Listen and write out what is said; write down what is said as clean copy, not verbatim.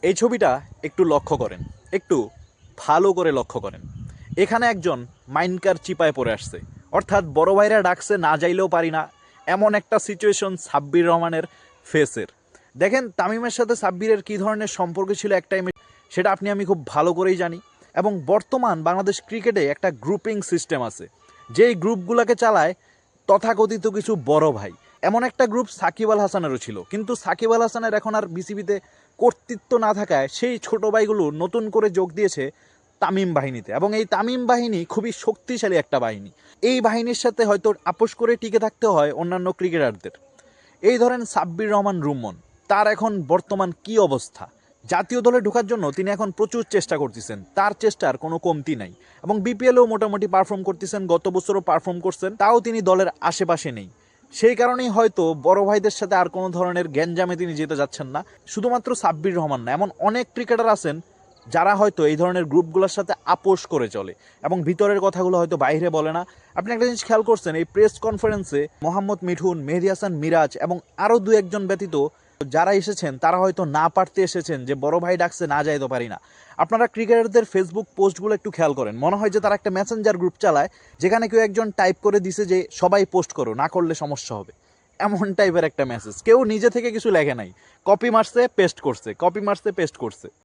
এই ছবিটা একটু লক্ষ্য করেন, একটু ভালো করে লক্ষ্য করেন। এখানে একজন মাইনকার চিপায় পড়ে আসছে, অর্থাৎ বড় ভাইরা ডাকছে না যাইলেও পারি না, এমন একটা সিচুয়েশন সাব্বির রহমানের ফেসের। দেখেন তামিমের সাথে সাব্বিরের কী ধরনের সম্পর্ক ছিল এক টাইমে, সেটা আপনি আমি খুব ভালো করেই জানি। এবং বর্তমান বাংলাদেশ ক্রিকেটে একটা গ্রুপিং সিস্টেম আছে, যেই গ্রুপগুলোকে চালায় তথাকথিত কিছু বড় ভাই। এমন একটা গ্রুপ সাকিব আল হাসানেরও ছিল, কিন্তু সাকিব আল হাসানের এখন আর বিসিবিতে কর্তৃত্ব না থাকায় সেই ছোট ভাইগুলো নতুন করে যোগ দিয়েছে তামিম বাহিনীতে। এবং এই তামিম বাহিনী খুবই শক্তিশালী একটা বাহিনী। এই বাহিনীর সাথে হয়তো আপোষ করে টিকে থাকতে হয় অন্যান্য ক্রিকেটারদের। এই ধরেন সাব্বির রহমান রুম্মন, তার এখন বর্তমান কি অবস্থা। জাতীয় দলে ঢোকার জন্য তিনি এখন প্রচুর চেষ্টা করতেছেন, তার চেষ্টার কোনো কমতি নাই। এবং বিপিএলেও মোটামুটি পারফর্ম করতেছেন, গত বছরও পারফর্ম করছেন, তাও তিনি দলের আশেপাশে নেই। সেই কারণেই হয়তো বড় ভাইদের সাথে আর কোনো ধরনের গ্যাঞ্জামে তিনি যেতে যাচ্ছেন না। শুধুমাত্র সাব্বির রহমান না, এমন অনেক ক্রিকেটার আছেন যারা হয়তো এই ধরনের গ্রুপগুলোর সাথে আপোষ করে চলে এবং ভিতরের কথাগুলো হয়তো বাইরে বলে না। আপনি একটা জিনিস খেয়াল করছেন, এই প্রেস কনফারেন্সে মোহাম্মদ মিঠুন, মেহেদী হাসান মিরাজ এবং আরও দু একজন ব্যতীত যারা এসেছেন তারা হয়তো না পারতে এসেছেন, যে বড় ভাই ডাকছে না যাইতে পারি না। আপনারা ক্রিকেটারদের ফেসবুক পোস্টগুলো একটু খেয়াল করেন, মনে হয় যে তারা একটা মেসেঞ্জার গ্রুপ চালায়, যেখানে কেউ একজন টাইপ করে দিছে যে সবাই পোস্ট করো, না করলে সমস্যা হবে। এমন টাইপের একটা মেসেজ, কেউ নিজে থেকে কিছু লেখে নাই, কপি মারছে পেস্ট করছে, কপি মারছে পেস্ট করছে।